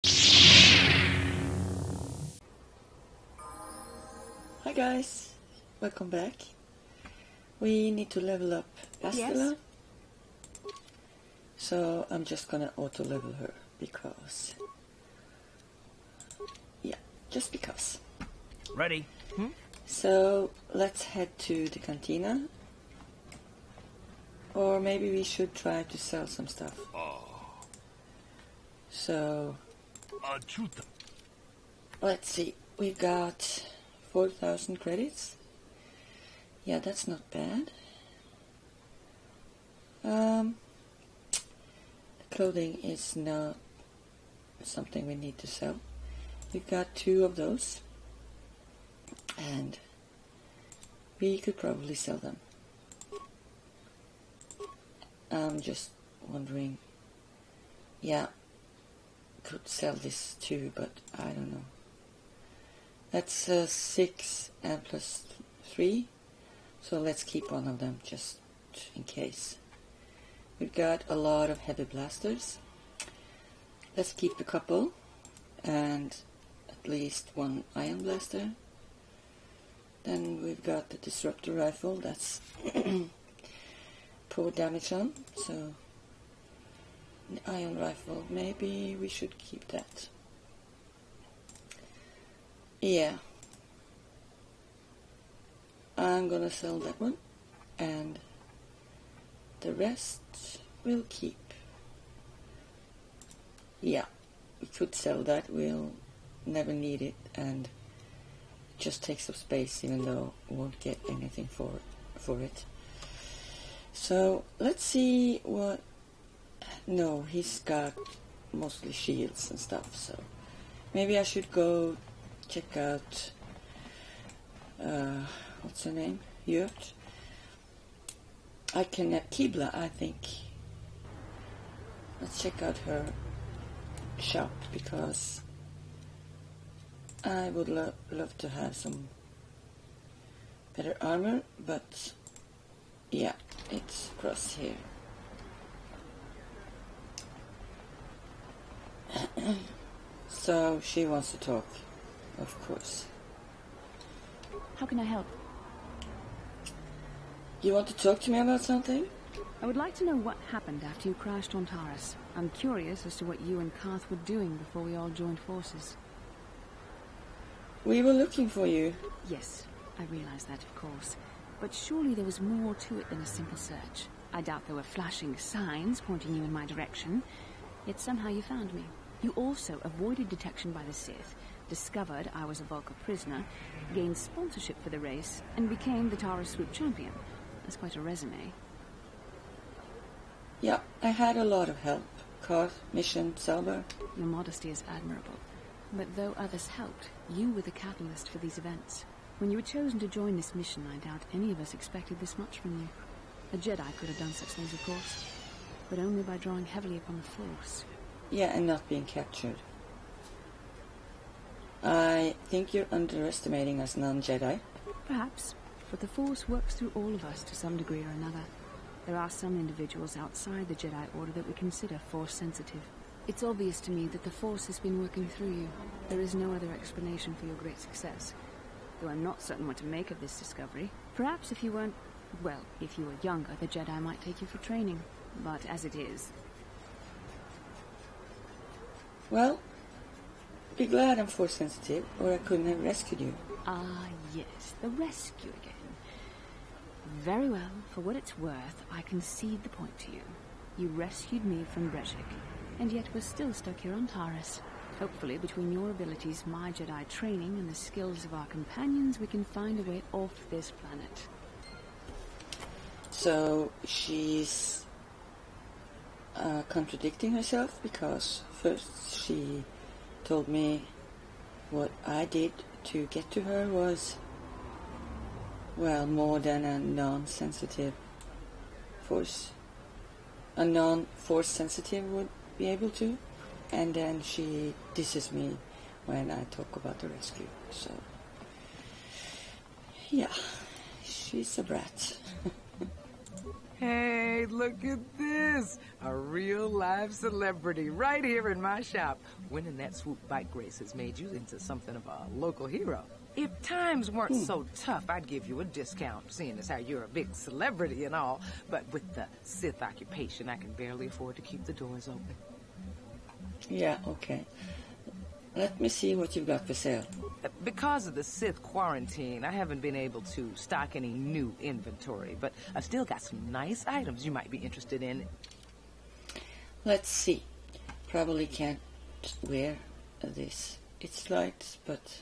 Hi guys, welcome back. We need to level up Bastila. Yes. So I'm just gonna auto level her because, yeah, just because. Ready. So let's head to the cantina, or maybe we should try to sell some stuff. So let's see, we've got 4,000 credits. Yeah, that's not bad. Clothing is not something we need to sell. We've got 2 of those, and we could probably sell them. I'm just wondering, yeah, could sell this too, but I don't know. That's 6 and plus 3, so let's keep one of them just in case. We've got a lot of heavy blasters. Let's keep a couple, and at least 1 ion blaster. Then we've got the disruptor rifle, that's poor damage on, so the ion rifle, maybe we should keep that. Yeah, I'm gonna sell that one, and the rest we'll keep. Yeah, we could sell that, we'll never need it, and it just takes up space even though we won't get anything for it. So let's see what... No, he's got mostly shields and stuff, so maybe I should go check out what's her name? Yurt. I can Kibla, I think. Let's check out her shop, because I would love to have some better armor, but yeah, it's across here. So she wants to talk, of course. How can I help? You want to talk to me about something? I would like to know what happened after you crashed on Taurus. I'm curious as to what you and Karth were doing before we all joined forces. We were looking for you. Yes, I realize that, of course. But surely there was more to it than a simple search. I doubt there were flashing signs pointing you in my direction. Yet somehow you found me. You also avoided detection by the Sith, discovered I was a Vulca prisoner, gained sponsorship for the race, and became the Taurus Swoop champion. That's quite a resume. Yeah, I had a lot of help. Karth, Mission, Salva. Your modesty is admirable. But though others helped, you were the catalyst for these events. When you were chosen to join this mission, I doubt any of us expected this much from you. A Jedi could have done such things, of course, but only by drawing heavily upon the Force. Yeah, and not being captured. I think you're underestimating us non-Jedi. Perhaps, but the Force works through all of us to some degree or another. There are some individuals outside the Jedi Order that we consider Force-sensitive. It's obvious to me that the Force has been working through you. There is no other explanation for your great success. Though I'm not certain what to make of this discovery. Perhaps if you weren't... well, if you were younger, the Jedi might take you for training. But as it is... Well, be glad I'm Force-sensitive, or I couldn't have rescued you. Ah, yes, the rescue again. Very well, for what it's worth, I concede the point to you. You rescued me from Brejik, and yet we're still stuck here on Taurus. Hopefully, between your abilities, my Jedi training, and the skills of our companions, we can find a way off this planet. So, she's contradicting herself, because first she told me what I did to get to her was, well, more than a non-sensitive Force. A non-Force sensitive would be able to. And then she disses me when I talk about the rescue. So, yeah, she's a brat. Hey, look at this. A real live celebrity right here in my shop. Winning that swoop bike race has made you into something of a local hero. If times weren't so tough, I'd give you a discount, seeing as how you're a big celebrity and all. But with the Sith occupation, I can barely afford to keep the doors open. Yeah, okay. Let me see what you've got for sale. Because of the Sith quarantine, I haven't been able to stock any new inventory, but I've still got some nice items you might be interested in. Let's see. Probably can't wear this. It's light, but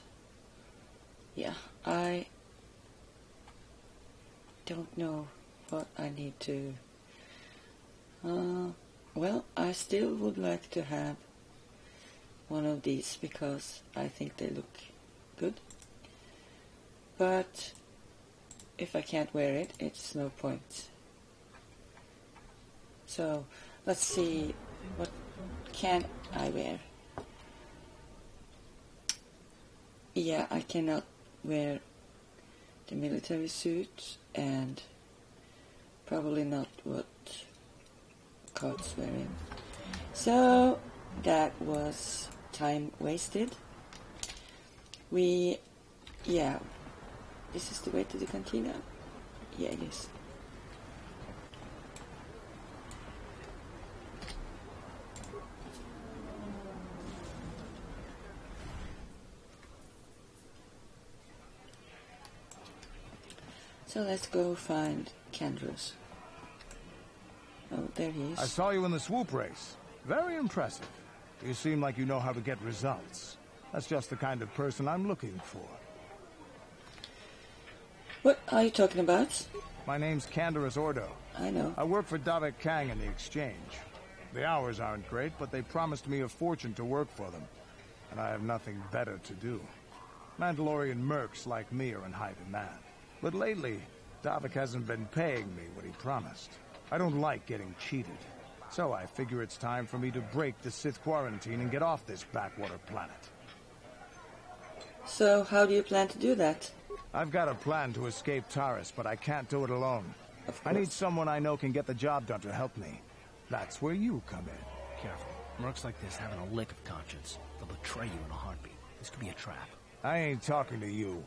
yeah, I don't know what I need to... well, I still would like to have one of these because I think they look good. But if I can't wear it, it's no point. So let's see, what can I wear? Yeah, I cannot wear the military suit, and probably not what Kot's wearing. So that was time wasted. Yeah, this is the way to the cantina. Yeah, it is. So let's go find Kendra's. Oh, there he is. I saw you in the swoop race. Very impressive. You seem like you know how to get results. That's just the kind of person I'm looking for. What are you talking about? My name's Kendra Ordo. I know. I work for Davik Kang in the exchange. The hours aren't great, but they promised me a fortune to work for them. And I have nothing better to do. Mandalorian mercs like me are in high demand. But lately, Davik hasn't been paying me what he promised. I don't like getting cheated. So I figure it's time for me to break the Sith quarantine and get off this backwater planet. So how do you plan to do that? I've got a plan to escape Taris, but I can't do it alone. Of I course. need someone I know can get the job done to help me. That's where you come in. Careful. Mercs like this haven't a lick of conscience. They'll betray you in a heartbeat. This could be a trap. I ain't talking to you.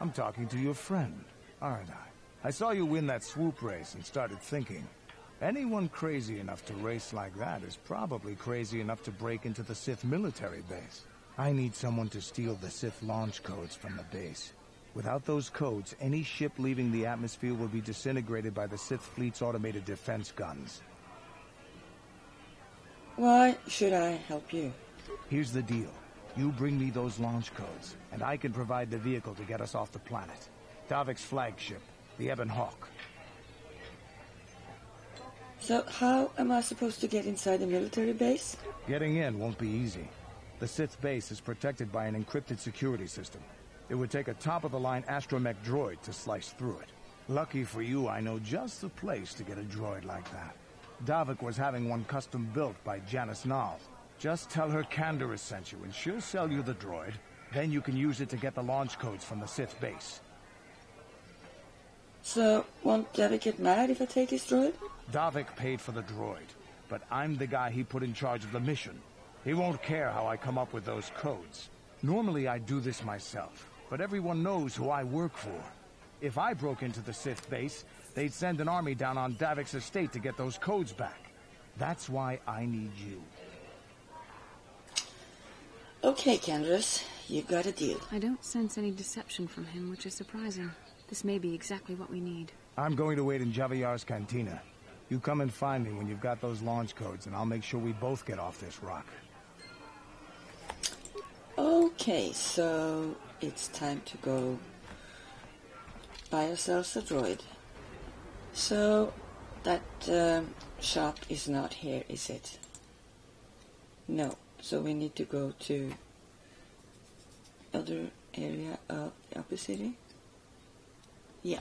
I'm talking to your friend, aren't I? I saw you win that swoop race and started thinking. Anyone crazy enough to race like that is probably crazy enough to break into the Sith military base. I need someone to steal the Sith launch codes from the base. Without those codes, any ship leaving the atmosphere will be disintegrated by the Sith fleet's automated defense guns. Why should I help you? Here's the deal. You bring me those launch codes, and I can provide the vehicle to get us off the planet. Davik's flagship, the Ebon Hawk. So how am I supposed to get inside the military base? Getting in won't be easy. The Sith base is protected by an encrypted security system. It would take a top-of-the-line astromech droid to slice through it. Lucky for you, I know just the place to get a droid like that. Davik was having one custom built by Janice. Just tell her Kendra sent you, and she'll sell you the droid. Then you can use it to get the launch codes from the Sith base. So, won't Davik get mad if I take his droid? Davik paid for the droid, but I'm the guy he put in charge of the mission. He won't care how I come up with those codes. Normally I do this myself, but everyone knows who I work for. If I broke into the Sith base, they'd send an army down on Davik's estate to get those codes back. That's why I need you. Okay, Kendra, you got a deal. I don't sense any deception from him, which is surprising. This may be exactly what we need. I'm going to wait in Javier's cantina. You come and find me when you've got those launch codes, and I'll make sure we both get off this rock. Okay, so it's time to go buy ourselves a droid. So that shop is not here, is it? No, so we need to go to other area of the upper city. Yeah.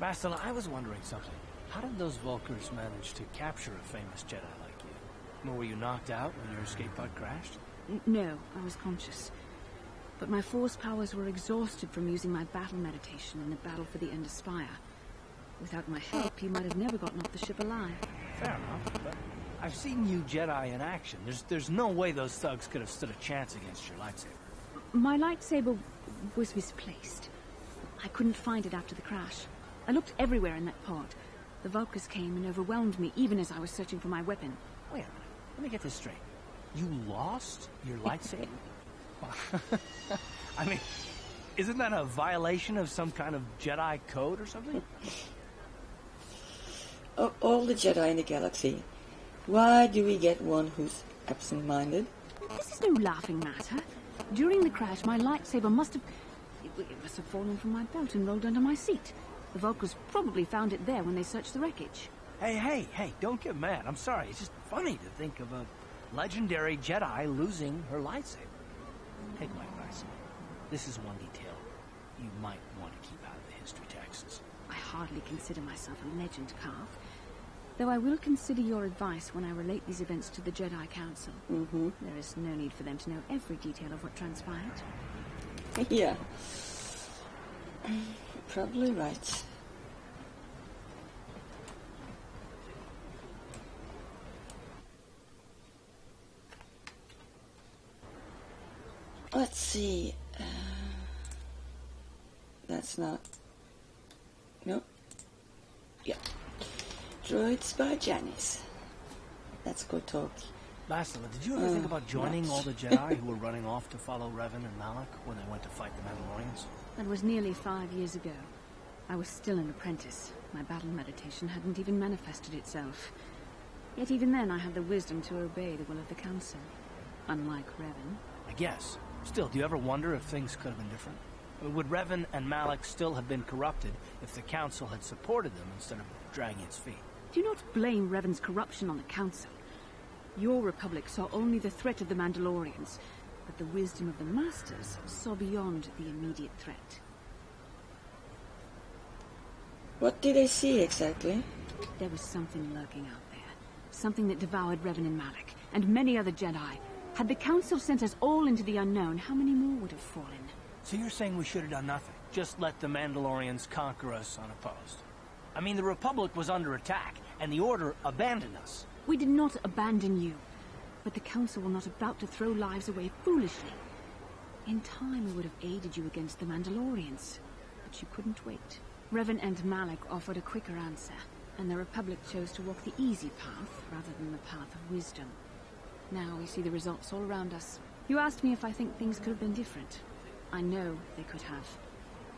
Bastila, I was wondering something. How did those Vulkars manage to capture a famous Jedi like you? Were you knocked out when your escape pod crashed? No, I was conscious. But my force powers were exhausted from using my battle meditation in the battle for the Ender Spire. Without my help, you might have never gotten off the ship alive. Fair enough, but I've seen you Jedi in action. There's no way those thugs could have stood a chance against your lightsaber. My lightsaber was misplaced. I couldn't find it after the crash. I looked everywhere in that pod. The Vulkars came and overwhelmed me even as I was searching for my weapon. Wait a minute. Let me get this straight. You lost your lightsaber? I mean, isn't that a violation of some kind of Jedi code or something? Of all the Jedi in the galaxy, why do we get one who's absent-minded? This is no laughing matter. During the crash, my lightsaber must have... It must have fallen from my belt and rolled under my seat. The Vulkars probably found it there when they searched the wreckage. Hey, don't get mad. I'm sorry. It's just funny to think of a legendary Jedi losing her lightsaber. Take my advice. This is one detail you might want to keep out of the history texts. I hardly consider myself a legend, Carth. Though I will consider your advice when I relate these events to the Jedi Council. There is no need for them to know every detail of what transpired. Yeah. Probably right. Let's see. That's not... Nope. Yeah. Droids by Janice. Let's go talk. Bastila, did you ever think about joining all the Jedi who were running off to follow Revan and Malak when they went to fight the Mandalorians? That was nearly 5 years ago. I was still an apprentice. My battle meditation hadn't even manifested itself. Yet even then I had the wisdom to obey the will of the Council. Unlike Revan. I guess. Still, do you ever wonder if things could have been different? Would Revan and Malak still have been corrupted if the Council had supported them instead of dragging its feet? Do not blame Revan's corruption on the Council. Your Republic saw only the threat of the Mandalorians, but the wisdom of the Masters saw beyond the immediate threat. What did they see exactly? There was something lurking out there. Something that devoured Revan and Malak, and many other Jedi. Had the Council sent us all into the unknown, how many more would have fallen? So you're saying we should have done nothing? Just let the Mandalorians conquer us unopposed? I mean, the Republic was under attack, and the Order abandoned us. We did not abandon you, but the Council were not about to throw lives away foolishly. In time, we would have aided you against the Mandalorians, but you couldn't wait. Revan and Malak offered a quicker answer, and the Republic chose to walk the easy path rather than the path of wisdom. Now we see the results all around us. You asked me if I think things could have been different. I know they could have.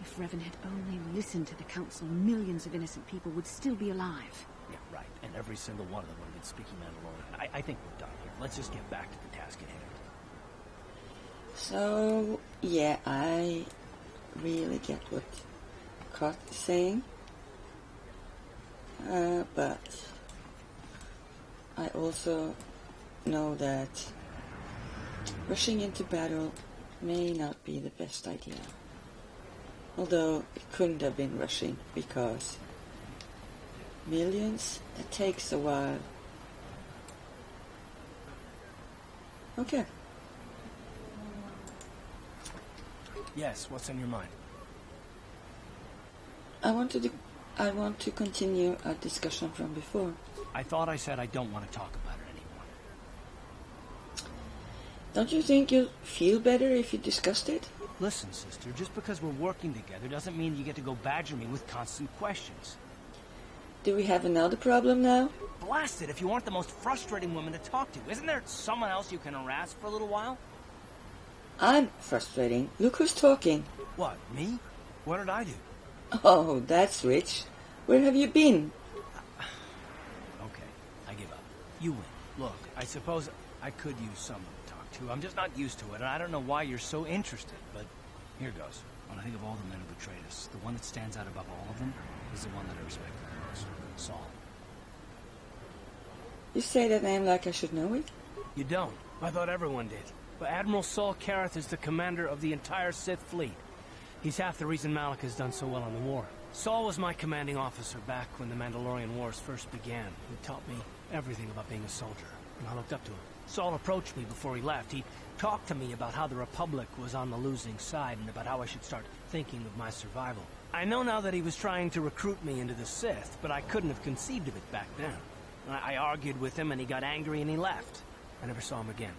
If Revan had only listened to the Council, millions of innocent people would still be alive. Yeah, right. And every single one of them would have been speaking Mandalorian. I think we're done here. Let's just get back to the task at hand. So, yeah, I really get what Koth is saying. But I also know that rushing into battle may not be the best idea. Although it couldn't have been rushing because millions, it takes a while. Okay. Yes, what's on your mind? I want to continue our discussion from before. I thought I said I don't want to talk about it anymore. Don't you think you'll feel better if you discussed it? Listen, sister, just because we're working together doesn't mean you get to go badger me with constant questions. Do we have another problem now? Blast it if you aren't the most frustrating woman to talk to. Isn't there someone else you can harass for a little while? I'm frustrating. Look who's talking. What, me? What did I do? Oh, that's rich. Where have you been? Okay, I give up. You win. Look, I suppose I could use someone to talk to. I'm just not used to it, and I don't know why you're so interested, but here goes. When I think of all the men who betrayed us, the one that stands out above all of them is the one that I respect the most. Saul. You say that name like I should know it? You don't. I thought everyone did. But Admiral Saul Karath is the commander of the entire Sith fleet. He's half the reason Malak has done so well in the war. Saul was my commanding officer back when the Mandalorian Wars first began. He taught me everything about being a soldier, and I looked up to him. Saul approached me before he left. He talked to me about how the Republic was on the losing side and about how I should start thinking of my survival. I know now that he was trying to recruit me into the Sith, but I couldn't have conceived of it back then. I argued with him and he got angry and he left. I never saw him again.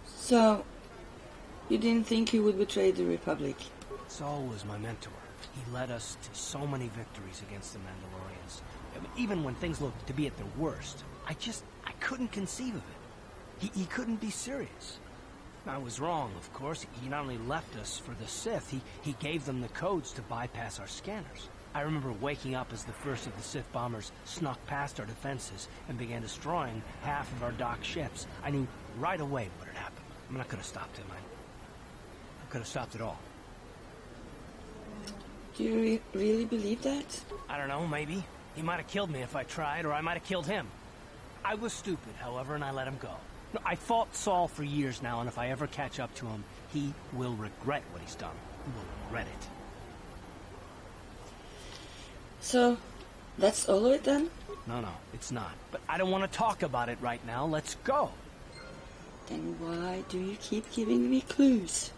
So, you didn't think he would betray the Republic? Saul was my mentor. He led us to so many victories against the Mandalorians. I mean, even when things looked to be at their worst, I couldn't conceive of it. He couldn't be serious. I was wrong, of course. He not only left us for the Sith, he gave them the codes to bypass our scanners. I remember waking up as the first of the Sith bombers snuck past our defenses and began destroying half of our docked ships. I knew right away what had happened. I mean, I could have stopped him. I could have stopped it all. Do you really believe that? I don't know, maybe. He might have killed me if I tried, or I might have killed him. I was stupid, however, and I let him go. No, I fought Saul for years now, and if I ever catch up to him, he will regret what he's done. He will regret it. So, that's all of it then? No, it's not. But I don't want to talk about it right now. Let's go. Then why do you keep giving me clues?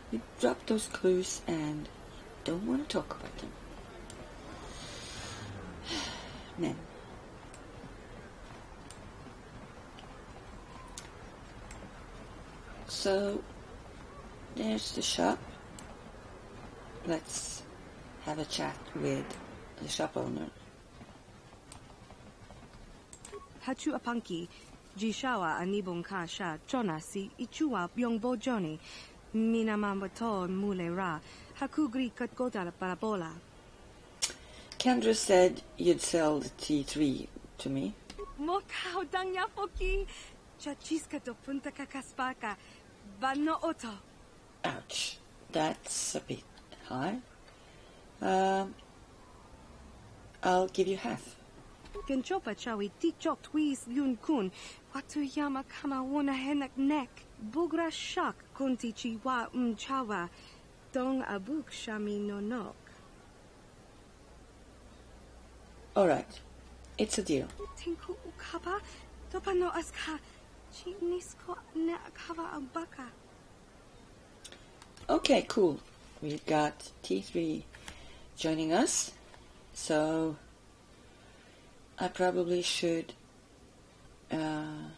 You drop those clues and don't want to talk about them. Men. So, there's the shop. Let's have a chat with the shop owner. Hachu apanki, jishawa anibong kasha, chona si ichua byongbo joni, minamambato mule ra, hakugri katkoda parabola. Kendra said you'd sell the T3 to me. Mokao dangya foki, chachiska do punta kakaspaka, bano oto. Ouch, that's a bit high. I'll give you half. Genchopa chawi tichok twis yun kun, watu yama kama wona henak nek, bugra shak kunti chiwa chawa, dong abuk shami no nok. Alright, it's a deal. Tinku ukaba, topano aska, chinisko ne akava ambaka. Okay, cool. We've got T3 joining us, so I probably should. I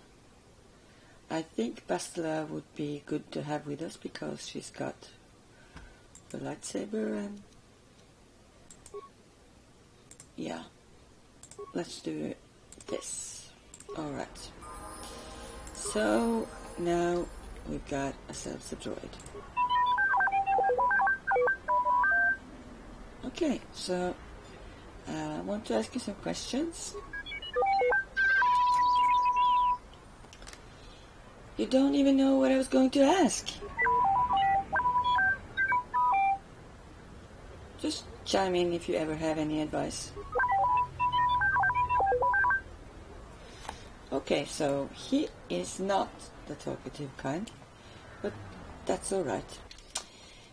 think Bastila would be good to have with us because she's got the lightsaber and yeah. Let's do this. Alright. So now we've got ourselves a droid. Okay, so I want to ask you some questions. You don't even know what I was going to ask. Just chime in if you ever have any advice. Okay, so he is not the talkative kind, but that's alright.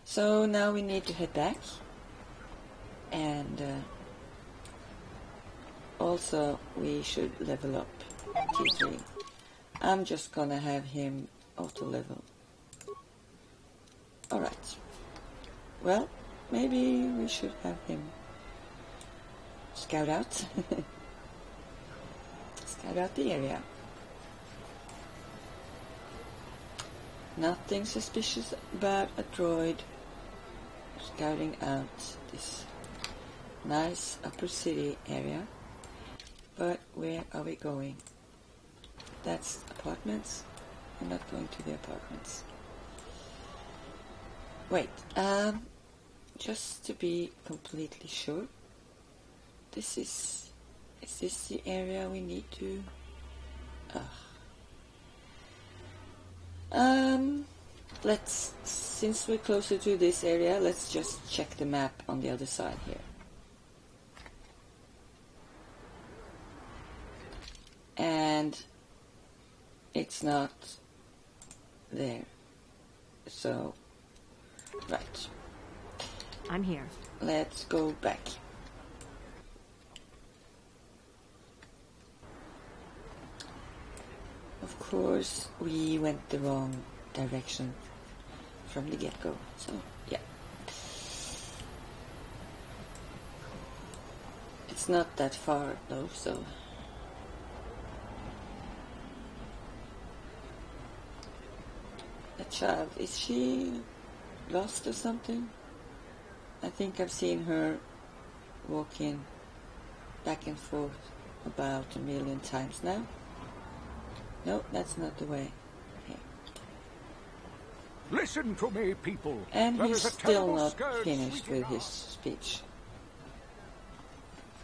So now we need to head back. And also we should level up T3. I'm just gonna have him auto level. Alright. Well, maybe we should have him scout out. Scout out the area. Nothing suspicious about a droid scouting out this nice upper city area. But where are we going? That's apartments. I'm not going to the apartments. Wait, just to be completely sure, is this the area we need to? Since we're closer to this area, let's just check the map on the other side here. And it's not there. So, right. I'm here. Let's go back. Of course, we went the wrong direction from the get-go, so yeah. It's not that far though, so... A child, is she lost or something? I think I've seen her walking back and forth about 1,000,000 times now. No, that's not the way. Here. Listen to me, people. And There he's is a still terrible not scourge finished sweeping with his speech.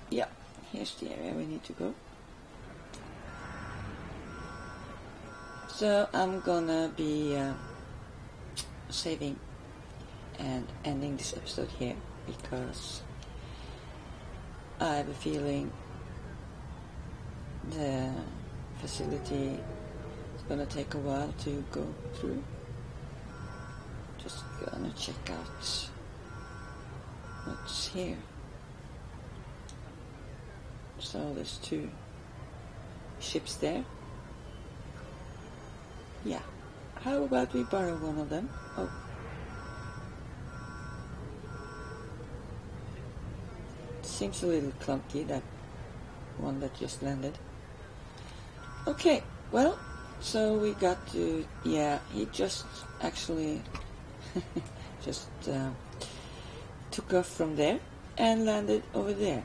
Yeah, here's the area we need to go. So I'm gonna be saving and ending this episode here because I have a feeling the facility is gonna take a while to go through. Just gonna check out what's here. So there's 2 ships there. Yeah. How about we borrow one of them? Oh. Seems a little clunky, that one that just landed. Okay, well, so we got to... Yeah, he just actually just took off from there and landed over there.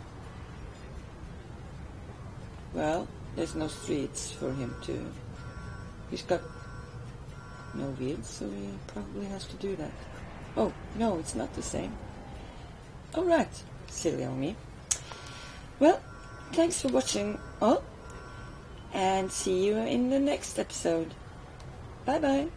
Well, there's no streets for him to... He's got no wheels, so he probably has to do that. Oh, no, it's not the same. Alright, silly on me. Well, thanks for watching all, and see you in the next episode. Bye bye.